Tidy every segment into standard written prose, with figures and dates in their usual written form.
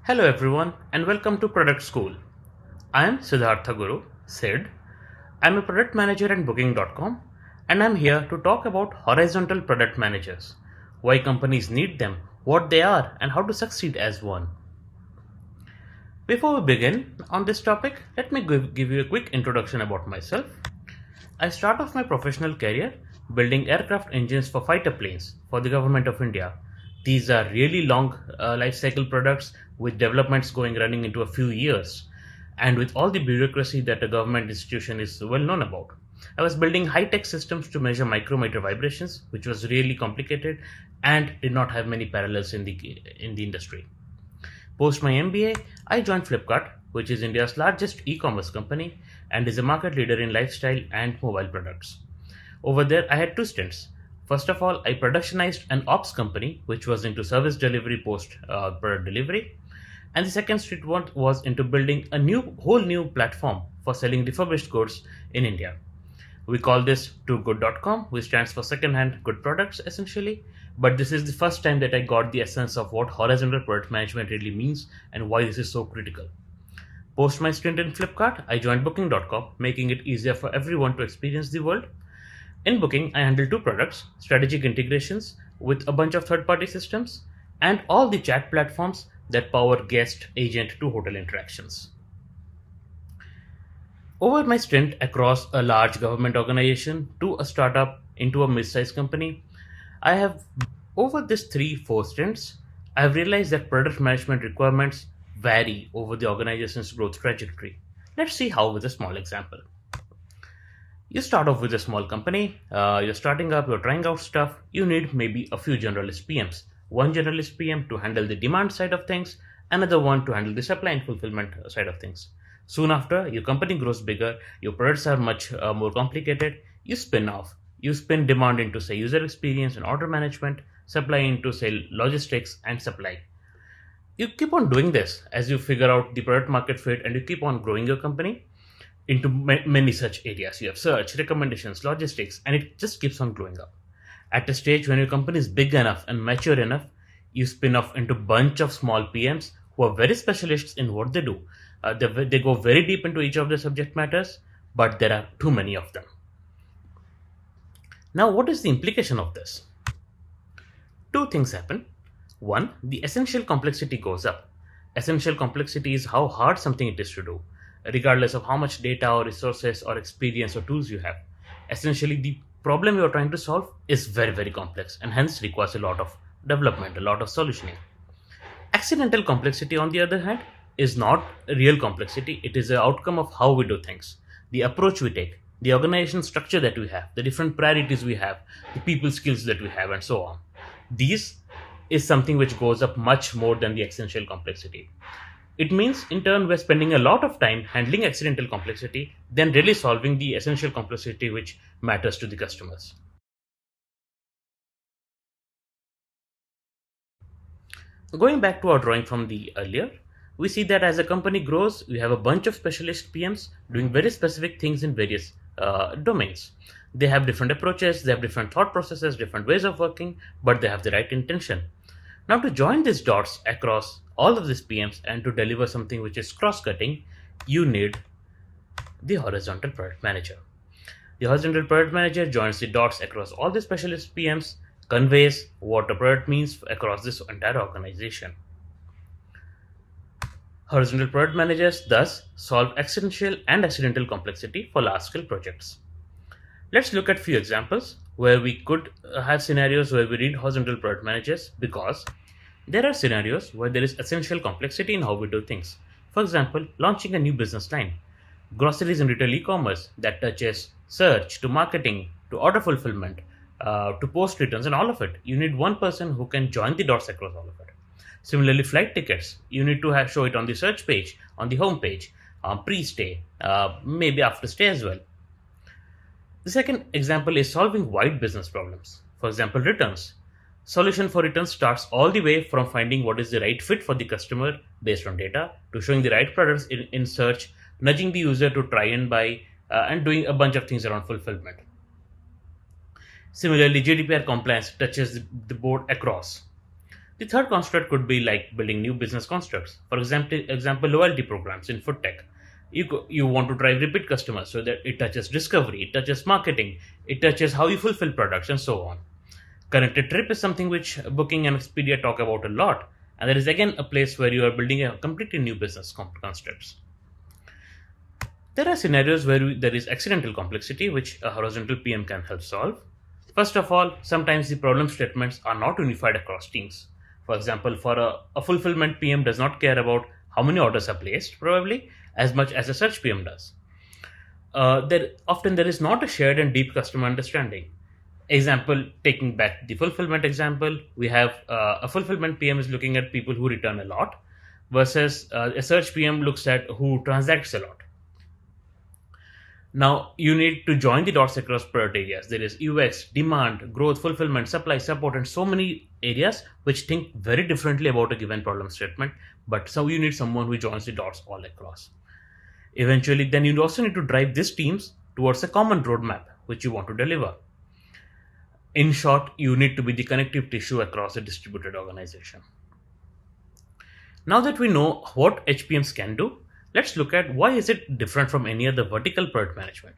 Hello everyone and welcome to Product School. I am Sidhartha Guru, Sid. I'm a product manager at booking.com and I'm here to talk about horizontal product managers, why companies need them, what they are, and how to succeed as one. Before we begin on this topic, let me give you a quick introduction about myself. I start off my professional career building aircraft engines for fighter planes for the government of India. These are really long life cycle products with developments running into a few years and with all the bureaucracy that a government institution is well known about. I was building high tech systems to measure micrometer vibrations, which was really complicated and did not have many parallels in the industry. Post my MBA, I joined Flipkart, which is India's largest e-commerce company and is a market leader in lifestyle and mobile products. Over there, I had two stints. First of all, I productionized an ops company which was into service delivery post product delivery, and the second stint was into building a whole new platform for selling refurbished goods in India. We call this toogood.com, which stands for second-hand good products essentially. But this is the first time that I got the essence of what horizontal product management really means and why this is so critical. Post my stint in Flipkart, I joined booking.com, making it easier for everyone to experience the world. In Booking, I handle two products, strategic integrations with a bunch of third-party systems and all the chat platforms that power guest, agent to hotel interactions. Over my stint across a large government organization to a startup into a mid-sized company, I have over these 3-4 stints, I have realized that product management requirements vary over the organization's growth trajectory. Let's see how with a small example. You start off with a small company, you're starting up, you're trying out stuff, you need maybe a few generalist PMs. One generalist PM to handle the demand side of things, another one to handle the supply and fulfillment side of things. Soon after, your company grows bigger, your products are much more complicated, you spin off. You spin demand into, say, user experience and order management, supply into, say, logistics and supply. You keep on doing this as you figure out the product market fit and you keep on growing your company into many such areas. You have search, recommendations, logistics, and it just keeps on growing up. At a stage when your company is big enough and mature enough, you spin off into a bunch of small PMs who are very specialists in what they do. They go very deep into each of the subject matters, but there are too many of them. Now, what is the implication of this? Two things happen. One, the essential complexity goes up. Essential complexity is how hard something it is to do, regardless of how much data or resources or experience or tools you have. Essentially, the problem you are trying to solve is very, very complex and hence requires a lot of development, a lot of solutioning. Accidental complexity, on the other hand, is not real complexity. It is the outcome of how we do things, the approach we take, the organization structure that we have, the different priorities we have, the people skills that we have, and so on. These is something which goes up much more than the essential complexity. It means, in turn, we're spending a lot of time handling accidental complexity than really solving the essential complexity which matters to the customers. Going back to our drawing from the earlier, we see that as a company grows, we have a bunch of specialist PMs doing very specific things in various domains. They have different approaches, they have different thought processes, different ways of working, but they have the right intention. Now, to join these dots across all of these PMs and to deliver something which is cross-cutting, you need the horizontal product manager. The horizontal product manager joins the dots across all the specialist PMs, conveys what a product means across this entire organization. Horizontal product managers thus solve accidental and accidental complexity for large-scale projects. Let's look at few examples where we could have scenarios where we need horizontal product managers, because there are scenarios where there is essential complexity in how we do things. For example, launching a new business line, groceries and retail e-commerce that touches search to marketing to order fulfillment to post returns and all of it. You need one person who can join the dots across all of it. Similarly, flight tickets, you need to show it on the search page, on the home page, pre-stay, maybe after stay as well. The second example is solving wide business problems. For example, returns. Solution for returns starts all the way from finding what is the right fit for the customer based on data to showing the right products in search, nudging the user to try and buy, and doing a bunch of things around fulfillment. Similarly, GDPR compliance touches the board across. The third construct could be like building new business constructs. For example, loyalty programs in food tech. You want to drive repeat customers so that it touches discovery, it touches marketing, it touches how you fulfill products, and so on. Connected trip is something which Booking and Expedia talk about a lot, and there is again a place where you are building a completely new business constructs. There are scenarios where there is accidental complexity which a horizontal PM can help solve. First of all, sometimes the problem statements are not unified across teams. For example, for a fulfillment PM does not care about how many orders are placed, probably, as much as a search PM does. There is not a shared and deep customer understanding. Example, taking back the fulfillment example, we have a fulfillment PM is looking at people who return a lot, versus a search PM looks at who transacts a lot. Now you need to join the dots across product areas. There is UX, demand, growth, fulfillment, supply, support, and so many areas which think very differently about a given problem statement. But so you need someone who joins the dots all across. Eventually, then you also need to drive these teams towards a common roadmap which you want to deliver. In short, you need to be the connective tissue across a distributed organization. Now that we know what HPMs can do, let's look at why is it different from any other vertical product management.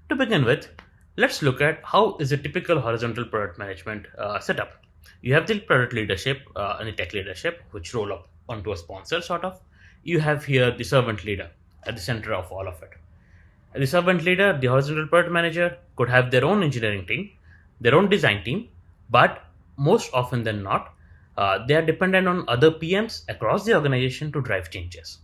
To begin with, let's look at how is a typical horizontal product management setup. You have the product leadership and the tech leadership, which roll up onto a sponsor sort of. You have here the servant leader at the center of all of it. The servant leader, the horizontal product manager, could have their own engineering team, their own design team, but most often than not, they are dependent on other PMs across the organization to drive changes.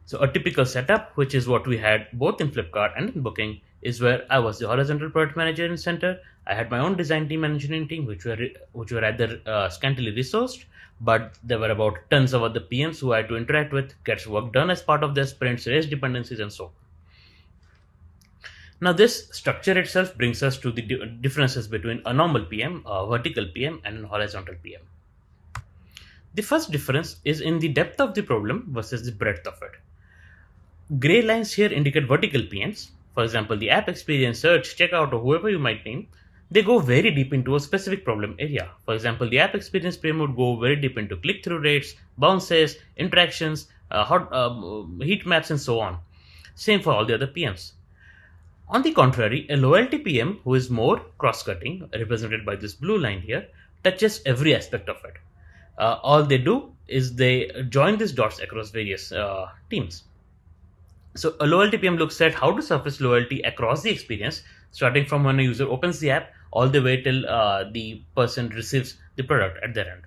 So a typical setup, which is what we had both in Flipkart and in Booking, is where I was the horizontal product manager in center. I had my own design team and engineering team, which were either scantily resourced, but there were about tons of other PMs who I had to interact with, get work done as part of their sprints, raise dependencies, and so on. Now, this structure itself brings us to the differences between a normal PM, a vertical PM, and a horizontal PM. The first difference is in the depth of the problem versus the breadth of it. Gray lines here indicate vertical PMs. For example, the app experience, search, checkout, or whoever you might name, they go very deep into a specific problem area. For example, the app experience PM would go very deep into click-through rates, bounces, interactions, heat maps, and so on. Same for all the other PMs. On the contrary, a loyalty PM, who is more cross-cutting, represented by this blue line here, touches every aspect of it. All they do is they join these dots across various teams. So a loyalty PM looks at how to surface loyalty across the experience, starting from when a user opens the app all the way till the person receives the product at their end.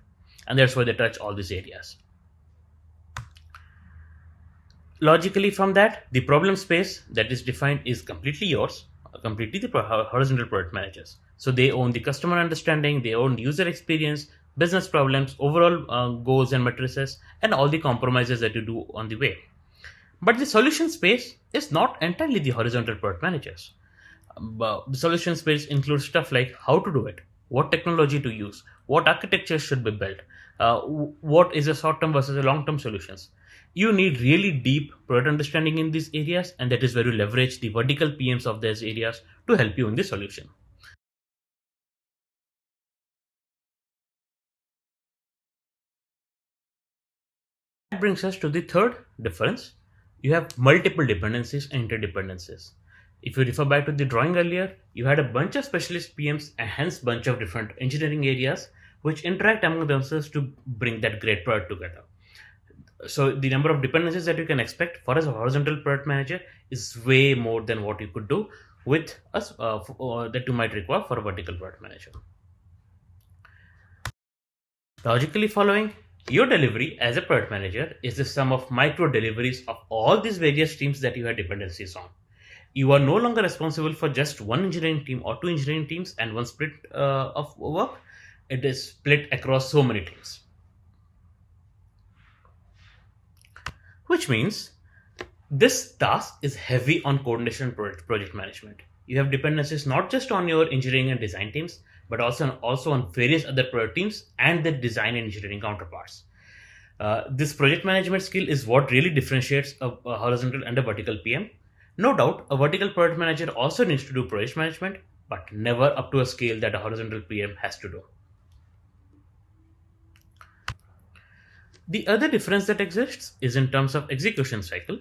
And that's why they touch all these areas. Logically from that, the problem space that is defined is completely yours, completely the horizontal product managers. So they own the customer understanding, they own user experience, business problems, overall goals and matrices, and all the compromises that you do on the way. But the solution space is not entirely the horizontal product managers. The solution space includes stuff like how to do it, what technology to use, what architecture should be built, what is a short-term versus a long-term solutions. You need really deep product understanding in these areas, and that is where you leverage the vertical PMs of those areas to help you in the solution. That brings us to the third difference. You have multiple dependencies and interdependencies. If you refer back to the drawing earlier, you had a bunch of specialist PMs and hence bunch of different engineering areas which interact among themselves to bring that great product together. So the number of dependencies that you can expect for a horizontal product manager is way more than what you could do with us that you might require for a vertical product manager. Logically following, your delivery as a product manager is the sum of micro deliveries of all these various teams that you have dependencies on. You are no longer responsible for just one engineering team or two engineering teams and one split of work. It is split across so many teams. Which means this task is heavy on coordination project management. You have dependencies not just on your engineering and design teams, but also on various other product teams and their design and engineering counterparts. This project management skill is what really differentiates a horizontal and a vertical PM. No doubt, a vertical product manager also needs to do project management, but never up to a scale that a horizontal PM has to do. The other difference that exists is in terms of execution cycle.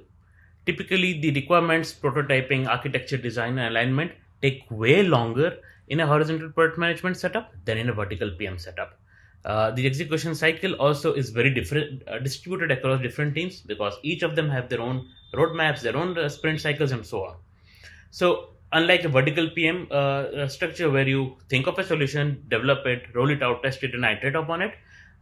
Typically, the requirements, prototyping, architecture design, and alignment take way longer in a horizontal product management setup than in a vertical PM setup. The execution cycle also is very different, distributed across different teams because each of them have their own roadmaps, their own sprint cycles, and so on. So, unlike a vertical PM structure where you think of a solution, develop it, roll it out, test it, and iterate upon it,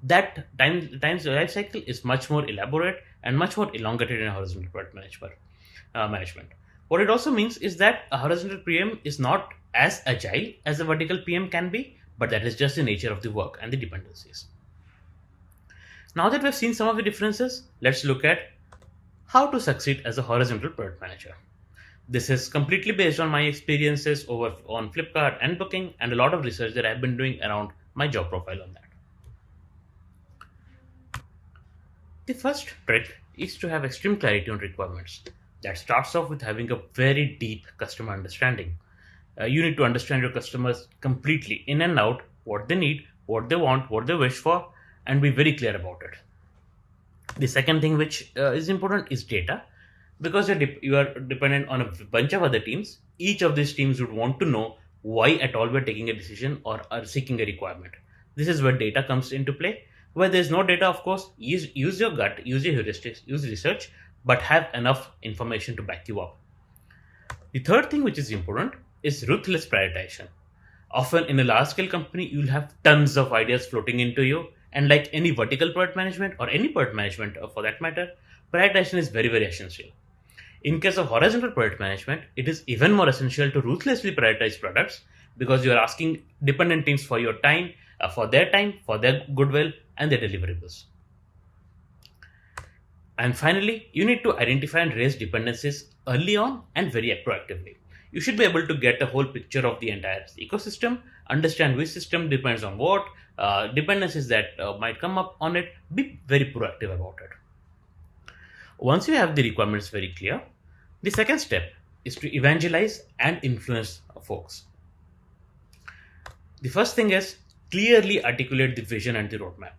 that times life cycle is much more elaborate and much more elongated in horizontal product management. What it also means is that a horizontal PM is not as agile as a vertical PM can be, but that is just the nature of the work and the dependencies. Now that we've seen some of the differences, let's look at how to succeed as a horizontal product manager. This is completely based on my experiences over on Flipkart and Booking and a lot of research that I've been doing around my job profile on that. The first trick is to have extreme clarity on requirements. That starts off with having a very deep customer understanding. You need to understand your customers completely in and out, what they need, what they want, what they wish for, and be very clear about it. The second thing which is important is data. Because you are dependent on a bunch of other teams, each of these teams would want to know why at all we're taking a decision or are seeking a requirement. This is where data comes into play. Where there's no data, of course, use your gut, use your heuristics, use research, but have enough information to back you up. The third thing which is important is ruthless prioritization. Often in a large scale company, you'll have tons of ideas floating into you. And like any vertical product management or any product management for that matter, prioritization is very, very essential. In case of horizontal product management, it is even more essential to ruthlessly prioritize products because you are asking dependent teams for your time, for their goodwill, and their deliverables. And finally, you need to identify and raise dependencies early on and very proactively. You should be able to get a whole picture of the entire ecosystem, understand which system depends on what, dependencies that might come up on it, be very proactive about it. Once you have the requirements very clear, the second step is to evangelize and influence folks. The first thing is clearly articulate the vision and the roadmap.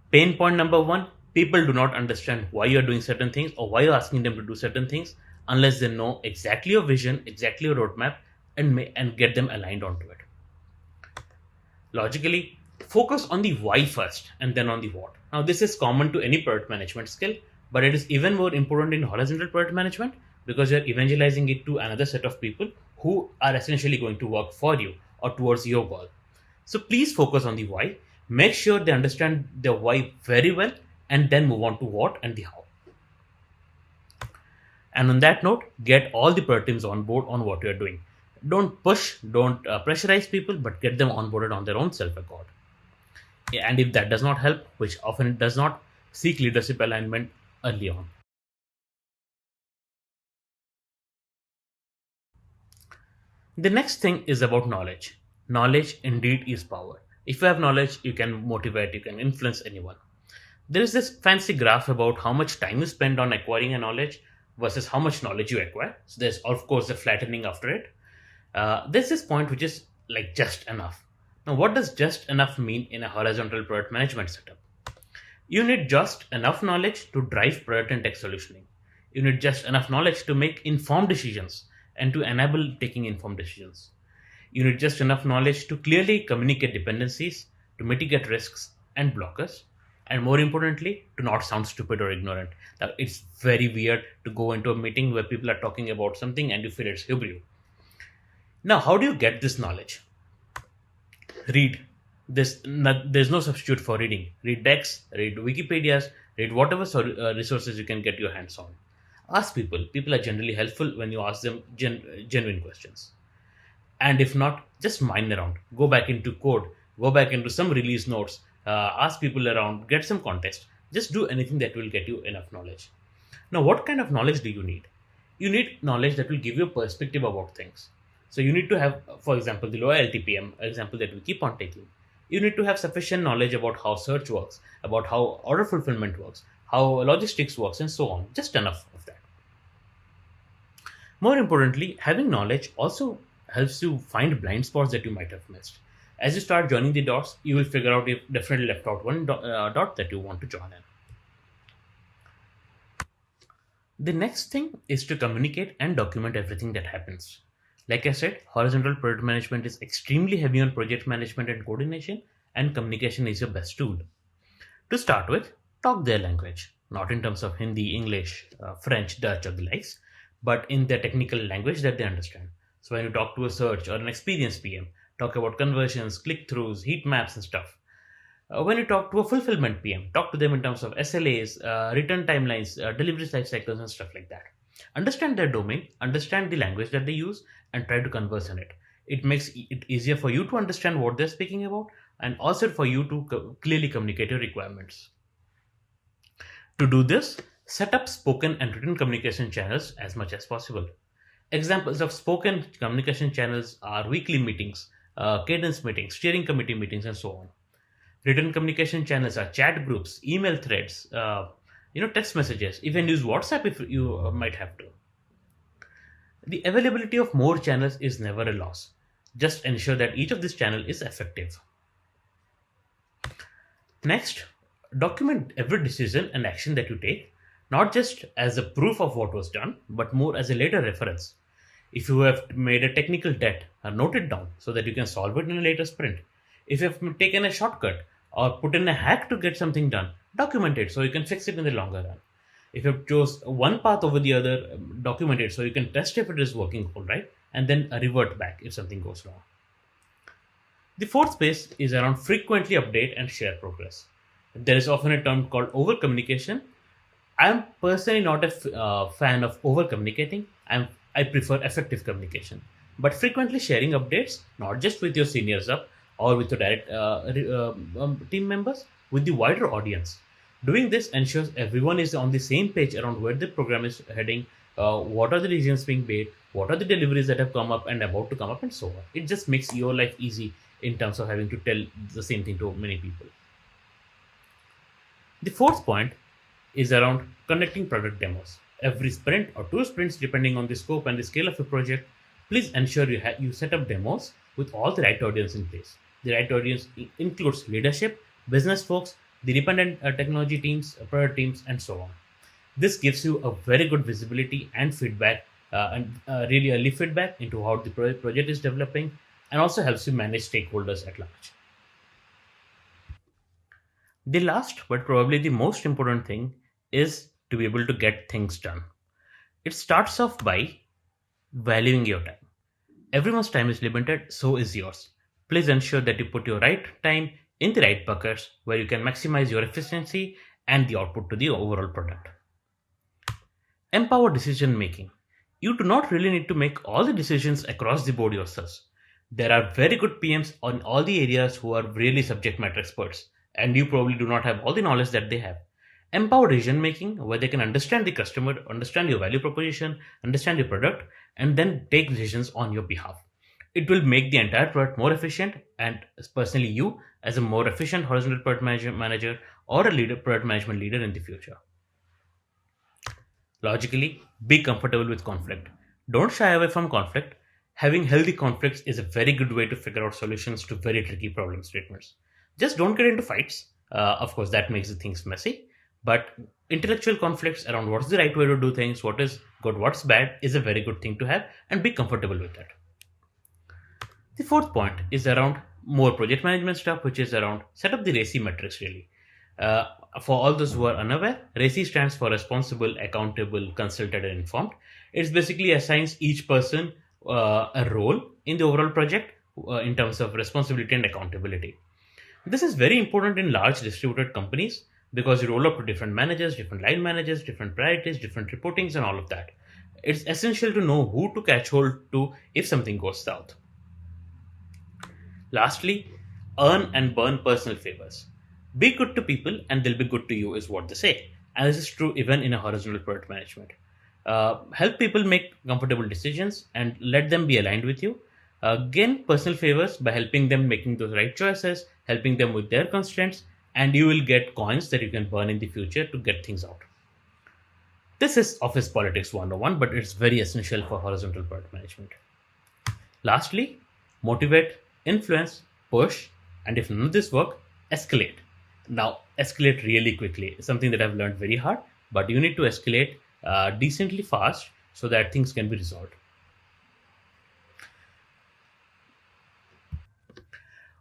Pain point number one, people do not understand why you're doing certain things or why you're asking them to do certain things unless they know exactly your vision, exactly your roadmap, and get them aligned onto it. Logically, focus on the why first and then on the what. Now, this is common to any product management skill, but it is even more important in horizontal product management because you're evangelizing it to another set of people who are essentially going to work for you or towards your goal. So please focus on the why. Make sure they understand the why very well and then move on to what and the how. And on that note, get all the product teams on board on what you're doing. Don't push, don't pressurize people, but get them onboarded on their own self-accord. And if that does not help, which often it does not, seek leadership alignment early on. The next thing is about knowledge. Knowledge indeed is power. If you have knowledge, you can motivate, you can influence anyone. There is this fancy graph about how much time you spend on acquiring a knowledge versus how much knowledge you acquire. So there's of course the flattening after it. There's this point which is like just enough. Now, what does just enough mean in a horizontal product management setup? You need just enough knowledge to drive product and tech solutioning. You need just enough knowledge to make informed decisions and to enable taking informed decisions. You need just enough knowledge to clearly communicate dependencies, to mitigate risks and blockers, and more importantly, to not sound stupid or ignorant. Now, it's very weird to go into a meeting where people are talking about something and you feel it's hubris. Now, how do you get this knowledge? Read. There's no substitute for reading. Read decks, read Wikipedias, read whatever resources you can get your hands on. Ask people. People are generally helpful when you ask them genuine questions. And if not, just mine around. Go back into code, go back into some release notes, ask people around, get some context. Just do anything that will get you enough knowledge. Now, what kind of knowledge do you need? You need knowledge that will give you a perspective about things. So you need to have, for example, the loyalty PM example that we keep on taking. You need to have sufficient knowledge about how search works, about how order fulfillment works, how logistics works, and so on. Just enough of that. More importantly, having knowledge also helps you find blind spots that you might have missed. As you start joining the dots, you will figure out if definitely left out one dot that you want to join in. The next thing is to communicate and document everything that happens. Like I said, horizontal project management is extremely heavy on project management and coordination, and communication is your best tool. To start with, talk their language, not in terms of Hindi, English, French, Dutch, or the likes, but in their technical language that they understand. So when you talk to a search or an experienced PM, talk about conversions, click throughs, heat maps, and stuff. When you talk to a fulfillment PM, talk to them in terms of SLAs, return timelines, delivery life cycles, and stuff like that. Understand their domain, understand the language that they use, and try to converse in it. It makes it easier for you to understand what they're speaking about, and also for you to clearly communicate your requirements. To do this, set up spoken and written communication channels as much as possible. Examples of spoken communication channels are weekly meetings, cadence meetings, steering committee meetings, and so on. Written communication channels are chat groups, email threads, text messages. Even use WhatsApp if you might have to. The availability of more channels is never a loss. Just ensure that each of these channels is effective. Next, document every decision and action that you take, not just as a proof of what was done, but more as a later reference. If you have made a technical debt, note it down so that you can solve it in a later sprint. If you have taken a shortcut or put in a hack to get something done, document it so you can fix it in the longer run. If you chose one path over the other, document it so you can test if it is working all right, and then revert back if something goes wrong. The fourth space is around frequently update and share progress. There is often a term called over communication. I am personally not a fan of over communicating. I prefer effective communication, but frequently sharing updates, not just with your seniors up or with your direct team members, with the wider audience. Doing this ensures everyone is on the same page around where the program is heading, what are the decisions being made, what are the deliveries that have come up and about to come up, and so on. It just makes your life easy in terms of having to tell the same thing to many people. The fourth point is around conducting product demos. Every sprint or two sprints, depending on the scope and the scale of your project, please ensure you set up demos with all the right audience in place. The right audience includes leadership, business folks, the dependent technology teams, product teams, and so on. This gives you a very good visibility and feedback, and really early feedback into how the project is developing, and also helps you manage stakeholders at large. The last, but probably the most important thing, is to be able to get things done. It starts off by valuing your time. Everyone's time is limited, so is yours. Please ensure that you put your right time in the right buckets where you can maximize your efficiency and the output to the overall product. Empower decision making. You do not really need to make all the decisions across the board yourselves. There are very good PMs on all the areas who are really subject matter experts, and you probably do not have all the knowledge that they have. Empower decision making where they can understand the customer, understand your value proposition, understand your product, and then take decisions on your behalf. It will make the entire product more efficient, and personally, you as a more efficient horizontal product manager or a leader, product management leader in the future. Logically, be comfortable with conflict. Don't shy away from conflict. Having healthy conflicts is a very good way to figure out solutions to very tricky problem statements. Just don't get into fights. Of course, that makes the things messy. But intellectual conflicts around what's the right way to do things, what is good, what's bad, is a very good thing to have, and be comfortable with that. The fourth point is around more project management stuff, which is around set up the RACI metrics really. Uh, for all those who are unaware, RACI stands for responsible, accountable, consulted, and informed. It's basically assigns each person a role in the overall project in terms of responsibility and accountability. This is very important in large distributed companies because you roll up to different managers, different line managers, different priorities, different reportings, and all of that. It's essential to know who to catch hold to if something goes south. Lastly, earn and burn personal favors. Be good to people and they'll be good to you, is what they say. And this is true even in a horizontal product management. Help people make comfortable decisions and let them be aligned with you. Gain personal favors by helping them making those right choices, helping them with their constraints, and you will get coins that you can burn in the future to get things out. This is Office Politics 101, but it's very essential for horizontal product management. Lastly, motivate, influence, push, and if none of this work, escalate. Now, escalate really quickly. It's something that I've learned very hard, but you need to escalate decently fast so that things can be resolved.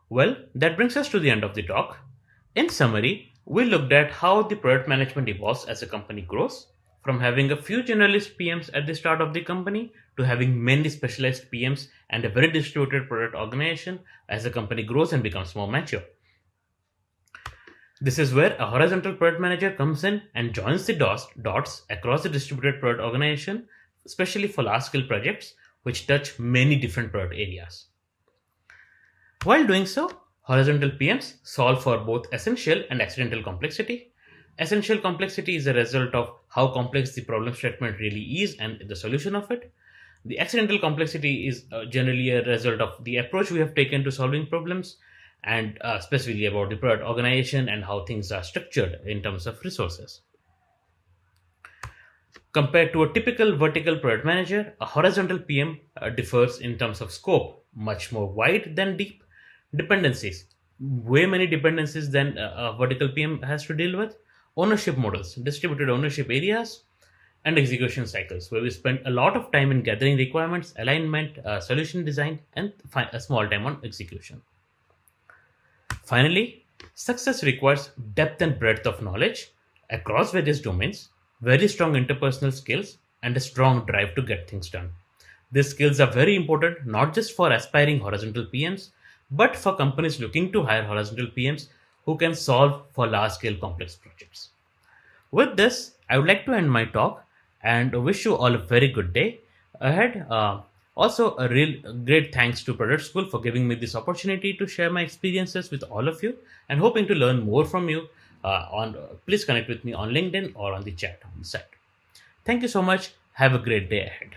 Well, that brings us to the end of the talk. In summary, we looked at how the product management evolves as a company grows, from having a few generalist PMs at the start of the company to having many specialized PMs and a very distributed product organization as the company grows and becomes more mature. This is where a horizontal product manager comes in and joins the dots across the distributed product organization, especially for large scale projects which touch many different product areas. While doing so, horizontal PMs solve for both essential and accidental complexity. Essential complexity is a result of how complex the problem statement really is and the solution of it. The accidental complexity is generally a result of the approach we have taken to solving problems and specifically about the product organization and how things are structured in terms of resources. Compared to a typical vertical product manager, a horizontal PM differs in terms of scope, much more wide than deep. Dependencies, way many dependencies than a vertical PM has to deal with. Ownership models, distributed ownership areas, and execution cycles, where we spend a lot of time in gathering requirements, alignment, solution design, and a small time on execution. Finally, success requires depth and breadth of knowledge across various domains, very strong interpersonal skills, and a strong drive to get things done. These skills are very important not just for aspiring horizontal PMs, but for companies looking to hire horizontal PMs who can solve for large scale complex projects. With this, I would like to end my talk and wish you all a very good day ahead. Also, a real great thanks to Product School for giving me this opportunity to share my experiences with all of you and hoping to learn more from you. Please connect with me on LinkedIn or on the chat on the site. Thank you so much. Have a great day ahead.